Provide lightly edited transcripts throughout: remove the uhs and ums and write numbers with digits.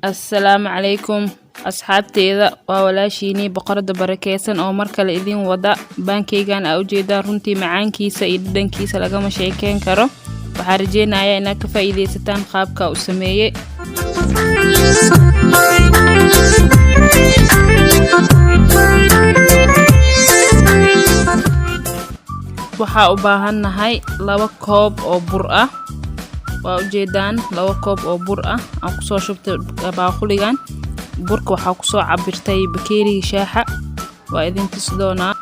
Assalaamu calaykum asxaabteeda waa walaashiinii boqorada barakeysan oo mar kale idin wada baankeygan aa ujeedaan runtii macaankiisa iyo dhadhankiisa lagama sheekeyn karo waxaan rajeynayaa inaad ka faa'iideysataan qaabka uu sameeyay waxaa u baahannahay 2 koob oo bur ah waa ujeedaan 2 koob oo bur ah aan ku soo shubtay baaquligan burka waxaa ku soo cabirtay bakeeriga shaaxa waa idin tusi doonaa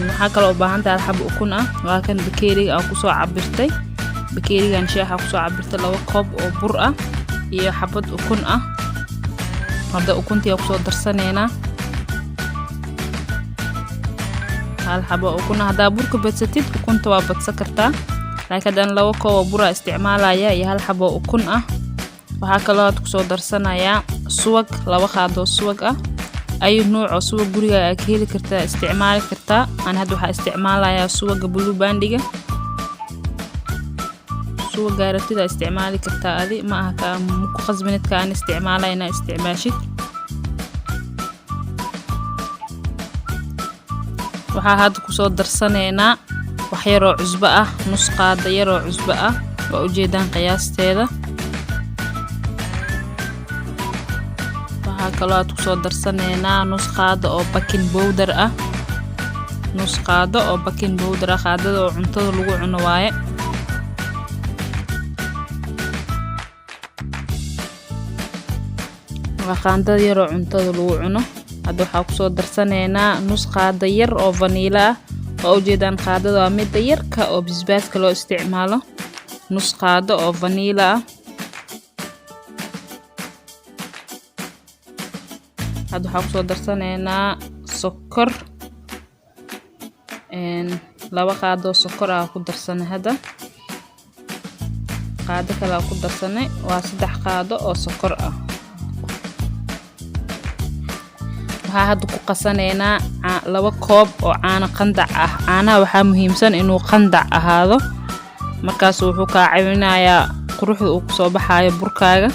waxaa kale oo baahan tahay xabo ukun ah waa kan bakeeriga aan ku soo cabirtay bakeerigan shaaxa ku soo cabirtay 2 koob oo bur ah iyo xabad ukun ah hadda ukuntii ku soo darsaneena hal xabo ukun hadaa burka badsatid ukunta waa badsan kartaa laakiin 2 koob oo bur isticmaalaya iyo hal xabo ukun ah waxaa kale oo ku soo darsanaya subag 2 qaado subag ah ay nooc oo subag guriga aad ka heli kartaa isticmaali kartaa aan hadda waxa isticmaalaya subaga blue bandiga subag gaaratida isticmaali kartaa adi ma aha ka ku qasbanidka aan isticmaalayna isticmaashid waxaa hadda ku soo darsaneena wax yar oo cusbo ah nus qaado yar oo cusbo ah waa ujeedaan qiyaasteeda waxaa kale oo ku soo darsaneena nus qaado oo baking powder ah nus qaado oo baking powder ah qaadada oo cuntada lagu cuno waaye waa qaandada yar oo cuntada lagu cuno hadda waxaa ku soo darsaneena nus qaado yar oo vanilla ah oo ujeedaan qaadada waa mid yarka oo bisbaaska loo isticmaalo nus qaado oo vanilla ah hadda waxaa ku soo darsaneena sokor 2 qaado sokor ah ku darsanay hadda qaado kale ku darsanay waa 3 qaado oo sokor ah waxaa hadda ku qasaneena 2 koob oo caano qandac ah caanaha waxaa muhiimsan inuu qandac ahaado markaas wuxuu ka caawinayaa quruxda uu ku soo baxayo burkaaga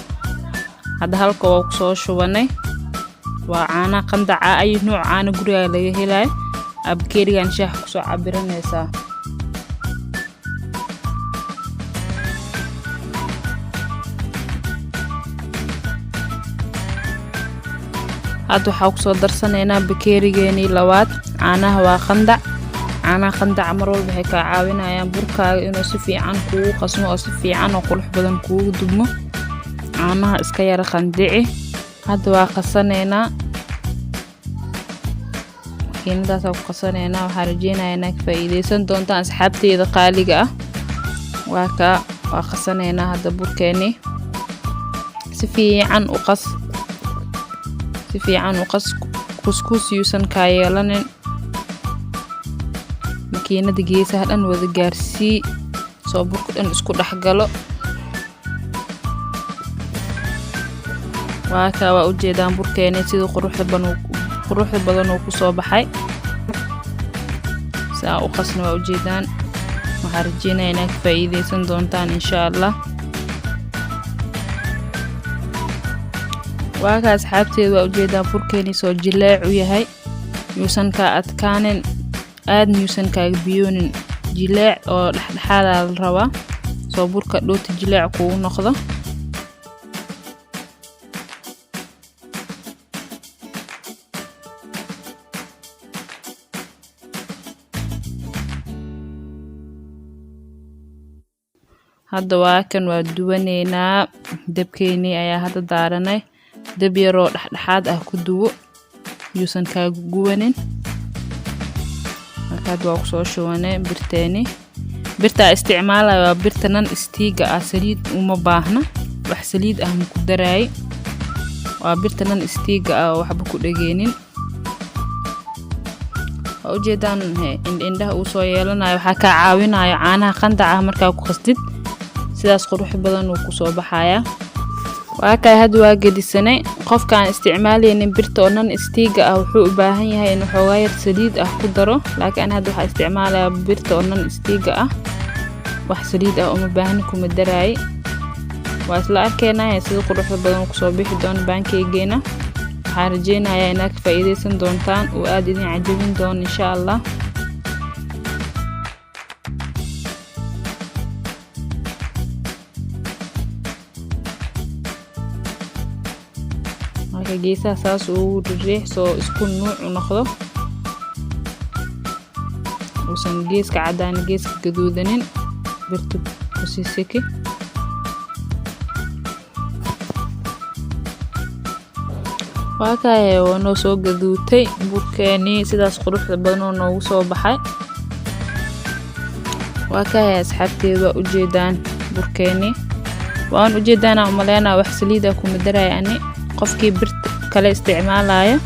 hadda halka oo ku soo shubanay waa caana qandac ah ay nooc caano guriga laga helayo abkeerigan shaah ku soo cabiranaysa hadda waxaa ku soo darsaneena bakeerigeeni labaad caanaha waa qandac caanaha qandac mar walba waxay ka caawinayaan burkaaga inuu si fiican kugu qasmo oo si fiican oo qurux badan kugu dubmo caanaha iska yar qandici hadda waa qasaneena keenadaas ku qasaneena waxaa rajeynayaa inaad ka faa'iideysan doontaan asxaabteeda qaaliga ah waa qasaneena hadda burkeeni si fiican u qas kuskus yuusan ka yeelanin makiinada geesaha dhan wada gaarsii soo burku dhan isku dhaxgalo waa ujeedaan burkeeni sida quruxda badan uu ku soo baxay saa u qasna waa ujeedaan waxaan rajeynayaa inaad ka faa'iideysan doontaan insha Allah waaga asxaabteeda waa ujeedaan burkeeni soo jileec u yahay yuusan ka adkaanin aad yuusan ka biyoonin jileec oo dhaxdhaxaad la rabaa soo burka dhooti jileec kugu noqdo hadda waa kan waa duwaneena dabkeeni ayaa hadda daaranay dab yar oo dhaxdhaxaad ah ku duwo yuusan ka guwanin markaad waa ku soo shubanay birteeni birta isticmaalayo waa birta nan istiiga ah saliid uma baahna wax saliid ah ma ku daraay waa birta nan istiiga ah oo waxba ku dhageenin waa ujeedaan indhaha uu soo yeelanayo waxaa ka caawinayo caanaha qandac ah markaa ku qastid sidaas qurux badan uu ku soo baxaya waa ka hadda waa gedisanay qofkaan isticmaalaynin birta oo nan istiiga ah wuxuu u baahan yahay in xoogaa yar saliid ah ku daro laakiin hadda waxa isticmaalaya birta oo nan istiiga ah wax saliid ah uma baahni kuma daraay waa isla arkaynaa sida quruxda badan ku soo bixi doona pancake-geena. waxaan rajeynayaa inaad ka faa'iideysan doontaan oo aad idin cajabin doon insha Allah. marka geesaha saas ugu riix soo isku nuuc u noqdo uusan geeska cadaan geeska gaduudanin birta ku sisiki. waa kaaye oo noo soo gaduutay burkeeni sidaas quruxda badan oo noogu soo baxay. waa kaaye asxaabteeda u jeedaan burkeeni waan u jeedaan umaleena wax saliida kuma darayani qofkii birta kale isticmaalayo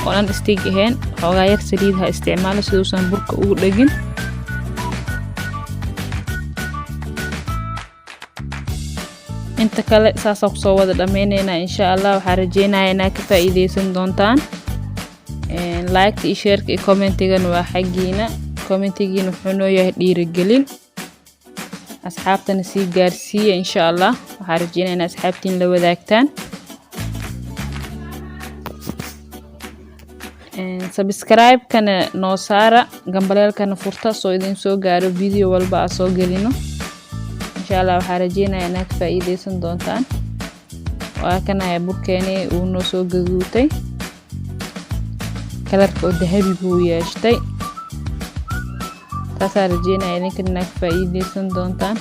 oo aan istiig ahayn xoogaa yar saliid ha isticmaalo si uusan burka ugu dhagin. inta kale saas ku soo wada dhameynayna insha Allah. waxaan rajeynayaa inaad ka faa'iideysan doontaan. like iyo share iyo comment-igan waa xaqiina. comment-igiina wuxuu noo yahay dhiirigelin asxaabtana sii gaarsiiya insha Allah. waxaan rajeynayaa inaad asxaabtiin la wadaagtaan. subscribe kana noo saara gambaleelkana furta soo idin soo gaaro video walba aan soo gelino insha Allah. waxaan rajeynayaa inaad ka faa'iideysan doontaan. waa kana burkeeni uu noo soo gaduutay kalarka oo dahabi buu yeeshtay. taasaan rajeynayaa inaad ka faa'iideysan doontaan.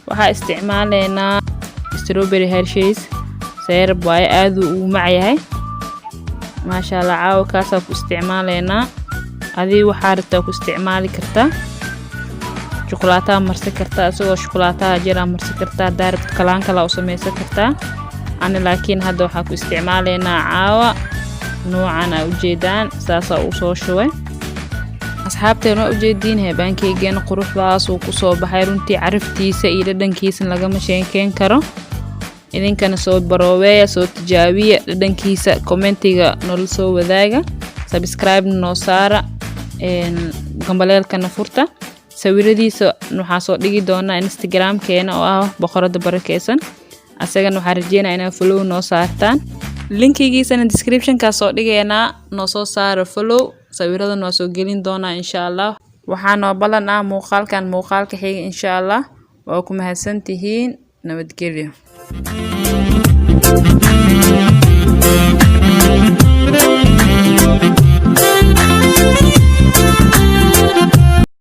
waxaa isticmaaleynaa strawberry Hershey's syrup waaye aad uu mac yahay maasha Allah. caawa kaasa ku isticmaaleynaa. adii waxaa rabtaa ku isticmaali kartaa chocolate marsi kartaa asagoo chocolate jira marsi kartaa daarad kalaan kala u sameysan kartaa. ani laakiin hadda waxaa ku isticmaaleynaa caawa noocan u jeedaan saasa u soo shubay. asxaabteena u jeediin pancake-geena quruxdaas uu ku soo baxay runtii caraftiisa iyo dhadhankiisa lagama sheekeyn karo. idinkana soo barooweeya soo tijaabiya dhadhankiisa comment-iga noo soo wadaaga. subscribe noo saara gambaleelkana furta. sawiradiisa waxaa soo dhigi doonaa Instagram-keena oo ah boqorada barakeysan. asagana waxaan rajeynayaa inaad follow noo saartaan. linkigiisana description-ka soo dhigeena noo soo saara follow. sawiradan waa soo gelin doonaa insha Allah. waxaan noo balan muuqaalkan muuqaalka xiga insha Allah. waa ku mahadsantihiin. nabadgelyo.